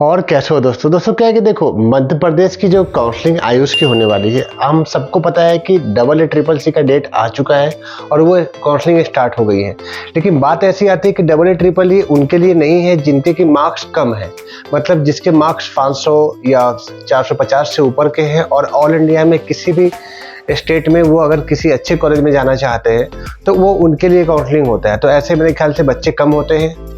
और कैसे हो दोस्तों। क्या है कि देखो, मध्य प्रदेश की जो काउंसलिंग आयुष की होने वाली है, हम सबको पता है कि डबल ए ट्रिपल सी का डेट आ चुका है और वो काउंसलिंग स्टार्ट हो गई है। लेकिन बात ऐसी आती है कि डबल ए ट्रिपल ई उनके लिए नहीं है जिनके की मार्क्स कम है, मतलब जिसके मार्क्स 500 या 450 से ऊपर के हैं और ऑल इंडिया में किसी भी स्टेट में वो अगर किसी अच्छे कॉलेज में जाना चाहते हैं तो वो उनके लिए काउंसलिंग होता है। तो ऐसे मेरे ख्याल से बच्चे कम होते हैं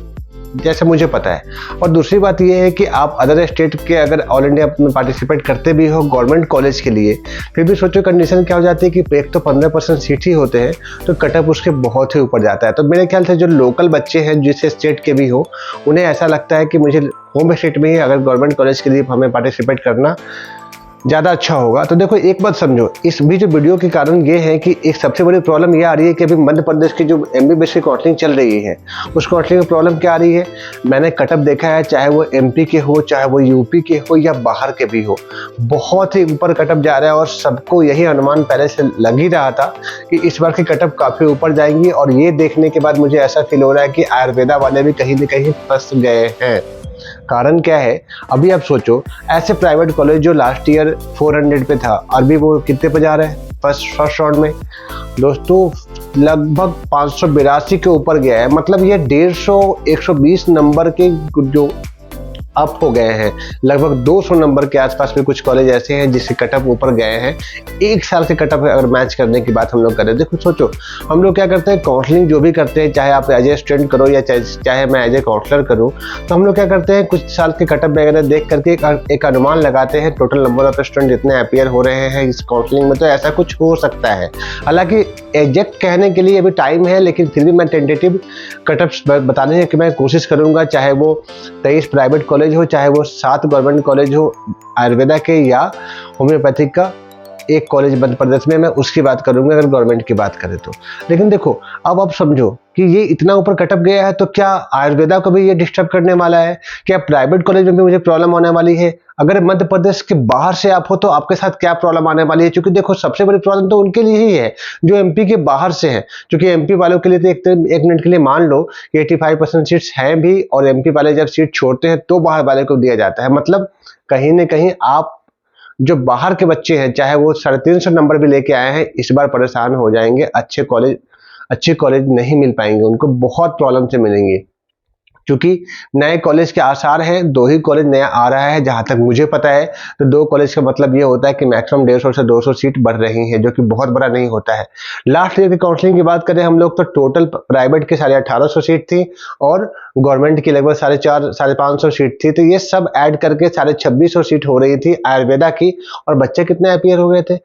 जैसे मुझे पता है। और दूसरी बात ये है कि आप अदर स्टेट के अगर ऑल इंडिया में पार्टिसिपेट करते भी हो गवर्नमेंट कॉलेज के लिए, फिर भी सोचो कंडीशन क्या हो जाती है कि एक तो 15% सीट ही होते हैं तो कटअप उसके बहुत ही ऊपर जाता है। तो मेरे ख्याल से जो लोकल बच्चे हैं जिस स्टेट के भी हो, उन्हें ऐसा लगता है कि मुझे होम स्टेट में ही अगर गवर्नमेंट कॉलेज के लिए हमें पार्टिसिपेट करना ज़्यादा अच्छा होगा। तो देखो एक बात समझो, इस भी जो वीडियो के कारण ये है कि एक सबसे बड़ी प्रॉब्लम ये आ रही है कि अभी मध्य प्रदेश की जो एमबीबीएस की काउंसलिंग चल रही है, उस काउंसलिंग में प्रॉब्लम क्या आ रही है। मैंने कटअप देखा है, चाहे वो एमपी के हो, चाहे वो यूपी के हो या बाहर के भी हो, बहुत ही ऊपर कटअप जा रहा है और सबको यही अनुमान पहले से लग ही रहा था कि इस बार की कटअप काफ़ी ऊपर जाएंगी। और ये देखने के बाद मुझे ऐसा फील हो रहा है कि आयुर्वेदा वाले भी कहीं न कहीं फंस गए हैं। कारण क्या है, अभी आप सोचो, ऐसे प्राइवेट कॉलेज जो लास्ट ईयर 400 पे था, अभी वो कितने पे जा रहे हैं फर्स्ट राउंड में दोस्तों, लगभग 582 के ऊपर गया है। मतलब ये 150 120 नंबर के जो अप हो गए हैं। लगभग 200 नंबर के आसपास में कुछ कॉलेज ऐसे हैं जिससे कटअप ऊपर गए हैं। एक साल से कटअप अगर मैच करने की बात हम लोग करें, देखो सोचो, हम लोग क्या करते हैं, काउंसलिंग जो भी करते हैं, चाहे आप एज ए स्टूडेंट करो या चाहे मैं एज ए काउंसलर करूं, तो हम लोग क्या करते हैं, कुछ साल के कटअप वगैरह देख करके एक अनुमान लगाते हैं टोटल नंबर ऑफ स्टूडेंट जितने अपीयर हो रहे हैं इस काउंसलिंग में, तो ऐसा कुछ हो सकता है। हालांकि एग्जैक्ट कहने के लिए अभी टाइम है, लेकिन फिर भी मैं टेंटेटिव कटअप्स बताने की मैं कोशिश करूंगा, चाहे वो 23 प्राइवेट कॉलेज हो, चाहे वो 7 गवर्नमेंट कॉलेज हो आयुर्वेदा के या होम्योपैथिक का एक कॉलेज मध्य प्रदेश में, मैं उसकी बात करूंगा अगर गवर्नमेंट की बात करें तो। लेकिन देखो अब आप समझो कि ये इतना ऊपर कटअप गया है तो क्या आयुर्वेदा को भी ये डिस्टर्ब करने वाला है, क्या प्राइवेट कॉलेज में भी मुझे प्रॉब्लम होने वाली है। अगर मध्य प्रदेश के बाहर से आप हो तो आपके साथ क्या प्रॉब्लम आने वाली है, क्योंकि देखो सबसे बड़ी प्रॉब्लम तो उनके लिए ही है जो एमपी के बाहर से है। क्योंकि एमपी वालों के लिए तो एक मिनट के लिए मान लो कि 85% सीट्स हैं भी, और एमपी वाले जब सीट छोड़ते हैं तो बाहर वाले को दिया जाता है। मतलब कहीं ना कहीं आप जो बाहर के बच्चे हैं, चाहे वो 350 नंबर भी लेके आए हैं, इस बार परेशान हो जाएंगे। अच्छे कॉलेज नहीं मिल पाएंगे, उनको बहुत प्रॉब्लम से मिलेंगे। क्योंकि नए कॉलेज के आसार हैं, 2 ही कॉलेज नया आ रहा है जहां तक मुझे पता है। तो 2 कॉलेज का मतलब ये होता है कि मैक्सिमम 150 से 200 सीट बढ़ रही हैं, जो कि बहुत बड़ा नहीं होता है। लास्ट ईयर की काउंसलिंग की बात करें हम लोग तो टोटल प्राइवेट की 1850 सीट थी और गवर्नमेंट की लगभग 450 सीट थी। तो ये सब ऐड करके 2650 सीट हो रही थी आयुर्वेदा की, और बच्चे कितने अपियर हो गए थे,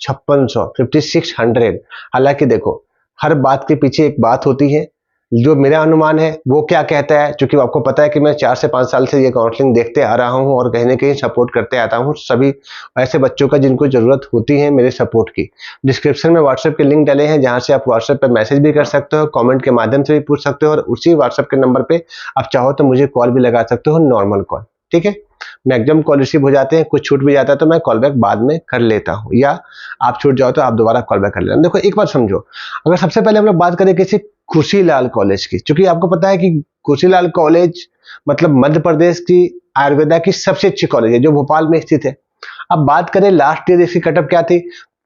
5600। हालांकि देखो, हर बात के पीछे एक बात होती है। जो मेरा अनुमान है वो क्या कहता है, क्योंकि आपको पता है कि मैं 4 से 5 साल से ये काउंसलिंग देखते आ रहा हूं और कहीं ना कहीं सपोर्ट करते आता हूं सभी ऐसे बच्चों का जिनको जरूरत होती है मेरे सपोर्ट की। डिस्क्रिप्शन में व्हाट्सएप के लिंक डाले हैं जहां से आप व्हाट्सएप पर मैसेज भी कर सकते हो, कमेंट के माध्यम से भी पूछ सकते हो, और उसी व्हाट्सएप के नंबर पे आप चाहो तो मुझे कॉल भी लगा सकते हो, नॉर्मल कॉल। ठीक है, मैक्सिमम कॉल रिसीव हो जाते हैं, कुछ छूट भी जाता है तो मैं कॉल बैक बाद में कर लेता हूं, या आप छूट जाओ तो आप दोबारा कॉल बैक कर लेना। देखो एक बात समझो, अगर सबसे पहले हम लोग बात करें किसी खुशीलाल कॉलेज की, क्योंकि आपको पता है कि खुशीलाल कॉलेज मतलब मध्य प्रदेश की आयुर्वेदा की सबसे अच्छी कॉलेज है जो भोपाल में स्थित है। अब बात करें लास्ट ईयर इसकी कटअप क्या थी,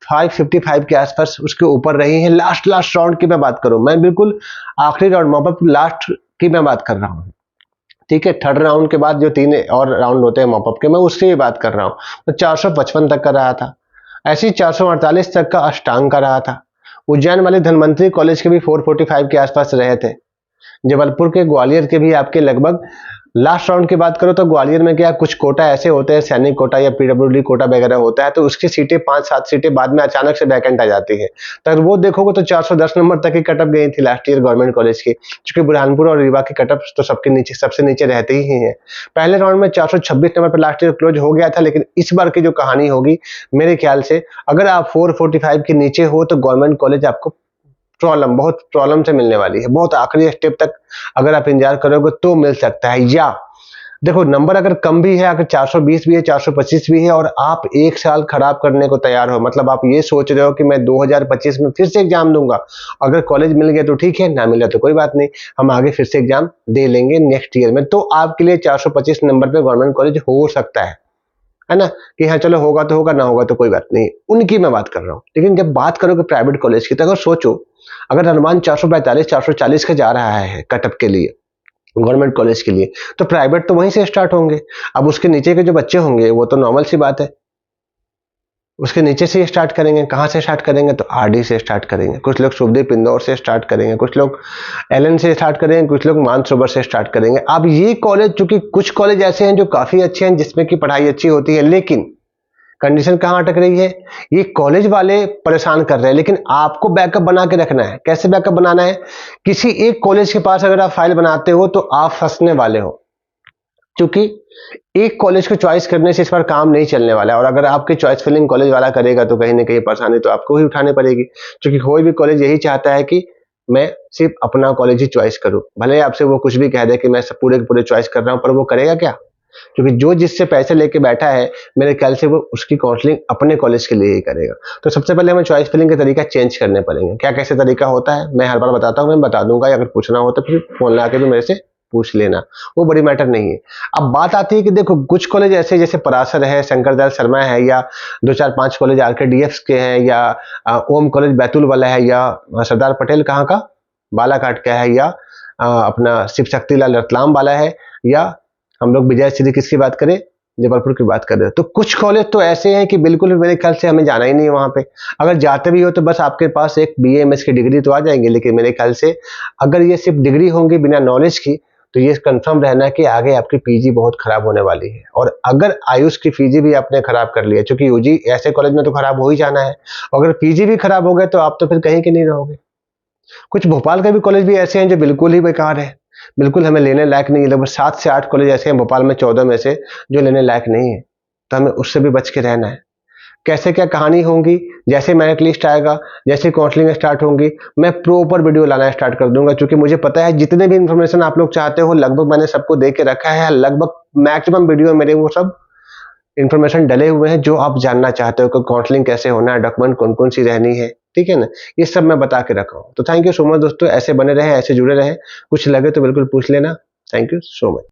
555 के आसपास उसके ऊपर रही है। लास्ट राउंड की मैं बात करूं, मैं बिल्कुल आखिरी राउंड मॉपअप लास्ट की मैं बात कर रहा हूं। ठीक है, थर्ड राउंड के बाद जो 3 और राउंड होते हैं मॉपअप के, मैं उसकी भी बात कर रहा हूँ। तो 455 तक का रहा था, ऐसे ही 448 तक का अष्टांग का रहा था। उज्जैन वाले धनवंतरी कॉलेज के भी 445 के आसपास रहे थे। जबलपुर के, ग्वालियर के भी आपके लगभग। लास्ट राउंड की बात करो तो ग्वालियर में क्या कुछ कोटा ऐसे होते हैं, सैनिक कोटा या पीडब्ल्यूडी कोटा वगैरह होता है, तो उसकी सीटें 5-7 सीटें बाद में अचानक से वैकेंट आ जाती है। तो अगर वो देखोगे तो 410 नंबर तक की कटअप गई थी लास्ट ईयर गवर्नमेंट कॉलेज की, क्योंकि बुरहानपुर और रीवा की कटअप तो सबसे नीचे रहते ही है। पहले राउंड में 426 नंबर पर लास्ट ईयर क्लोज हो गया था, लेकिन इस बार की जो कहानी होगी मेरे ख्याल से, अगर आप 445 के नीचे हो तो गवर्नमेंट कॉलेज आपको बहुत प्रॉब्लम से मिलने वाली है। बहुत आखिरी स्टेप तक अगर आप इंतजार करोगे तो मिल सकता है, या देखो नंबर अगर कम भी है, अगर 420 भी है, 425 भी है, और आप 1 साल खराब करने को तैयार हो, मतलब आप ये सोच रहे हो कि मैं 2025 में फिर से एग्जाम दूंगा, अगर कॉलेज मिल गया तो ठीक है, ना मिला तो कोई बात नहीं, हम आगे फिर से एग्जाम दे लेंगे नेक्स्ट ईयर में, तो आपके लिए 425 नंबर पे गवर्नमेंट कॉलेज हो सकता है ना, कि हाँ चलो होगा तो होगा, ना होगा तो कोई बात नहीं, उनकी मैं बात कर रहा हूँ। लेकिन जब बात करोगे प्राइवेट कॉलेज की, तो अगर सोचो अगर अनुमान 445 440 का जा रहा है कटअप के लिए गवर्नमेंट कॉलेज के लिए, तो प्राइवेट तो वहीं से स्टार्ट होंगे। अब उसके नीचे के जो बच्चे होंगे वो तो नॉर्मल सी बात है, उसके नीचे से स्टार्ट करेंगे। कहाँ से स्टार्ट करेंगे? तो आरडी से स्टार्ट करेंगे, कुछ लोग शुभदीप इंदौर से स्टार्ट करेंगे, कुछ लोग एलन से स्टार्ट करेंगे, कुछ लोग मानसरोवर से स्टार्ट करेंगे। अब ये कॉलेज, चूंकि कुछ कॉलेज ऐसे हैं जो काफी अच्छे हैं जिसमें की पढ़ाई अच्छी होती है, लेकिन कंडीशन कहाँ अटक रही है, ये कॉलेज वाले परेशान कर रहे हैं, लेकिन आपको बैकअप बना के रखना है। कैसे बैकअप बनाना है? किसी एक कॉलेज के पास अगर आप फाइल बनाते हो तो आप फंसने वाले हो, क्योंकि एक कॉलेज को चॉइस करने से इस पर काम नहीं चलने वाला है, और अगर आपके चॉइस फिलिंग कॉलेज वाला करेगा तो कहीं ना कहीं परेशानी तो आपको ही उठानी पड़ेगी, क्योंकि कोई भी कॉलेज यही चाहता है कि मैं सिर्फ अपना कॉलेज ही चॉइस करूं, भले आपसे वो कुछ भी कह दे कि मैं सब पूरे के पूरे चॉइस कर रहा हूं, पर वो करेगा क्या? क्योंकि जो जिससे पैसे लेके बैठा है, मेरे ख्याल से वो उसकी काउंसलिंग अपने कॉलेज के लिए ही करेगा। तो सबसे पहले हमें चॉइस फिलिंग का तरीका चेंज करने पड़ेंगे। क्या कैसे तरीका होता है मैं हर बार बताता हूँ, मैं बता दूंगा, अगर पूछना हो तो फिर फोन ला के भी मेरे से पूछ लेना, वो बड़ी मैटर नहीं है। अब बात आती है कि देखो कुछ कॉलेज ऐसे जैसे पराशर है, शंकरदयाल शर्मा है, या 2 4 5 कॉलेज आरकेडीएफ के हैं, या ओम कॉलेज बैतूल वाला है, या सरदार पटेल कहाँ का बालाघाट का है, या अपना शिव शक्तिलाल रतलाम वाला है, या हम लोग विजय श्री किसकी बात करें, जबलपुर की बात कर रहे हो। तो कुछ कॉलेज तो ऐसे हैं कि बिल्कुल मेरे ख्याल से हमें जाना ही नहीं है वहां पे। अगर जाते भी हो तो बस आपके पास एक बीए एमएस की डिग्री तो आ जाएंगे, लेकिन मेरे ख्याल से अगर ये सिर्फ डिग्री होंगी बिना नॉलेज की, तो ये कंफर्म रहना कि आगे आपकी पीजी बहुत खराब होने वाली है। और अगर आयुष की पीजी भी आपने खराब कर लिया, क्योंकि यूजी ऐसे कॉलेज में तो खराब हो ही जाना है, अगर पीजी भी खराब हो गए तो आप तो फिर कहीं के नहीं रहोगे। कुछ भोपाल के भी कॉलेज भी ऐसे हैं जो बिल्कुल ही बेकार है, बिल्कुल हमें लेने लायक नहीं है। लगभग 7 से 8 कॉलेज ऐसे हैं भोपाल में 14 में से जो लेने लायक नहीं है, तो हमें उससे भी बच के रहना है। कैसे क्या कहानी होंगी, जैसे मेरिट लिस्ट आएगा, जैसे काउंसलिंग स्टार्ट होंगी, मैं प्रॉपर वीडियो लाना स्टार्ट कर दूंगा, क्योंकि मुझे पता है जितने भी इंफॉर्मेशन आप लोग चाहते हो लगभग मैंने सबको दे के रखा है। लगभग मैक्सिमम वीडियो मेरे वो सब इन्फॉर्मेशन डले हुए हैं जो आप जानना चाहते हो कि काउंसलिंग कैसे होना है, डॉक्यूमेंट कौन कौन सी रहनी है, ठीक है ना, ये सब मैं बता के रखा हूँ। तो थैंक यू सो मच दोस्तों, ऐसे बने रहे, ऐसे जुड़े रहे, कुछ लगे तो बिल्कुल पूछ लेना। Thank you so much.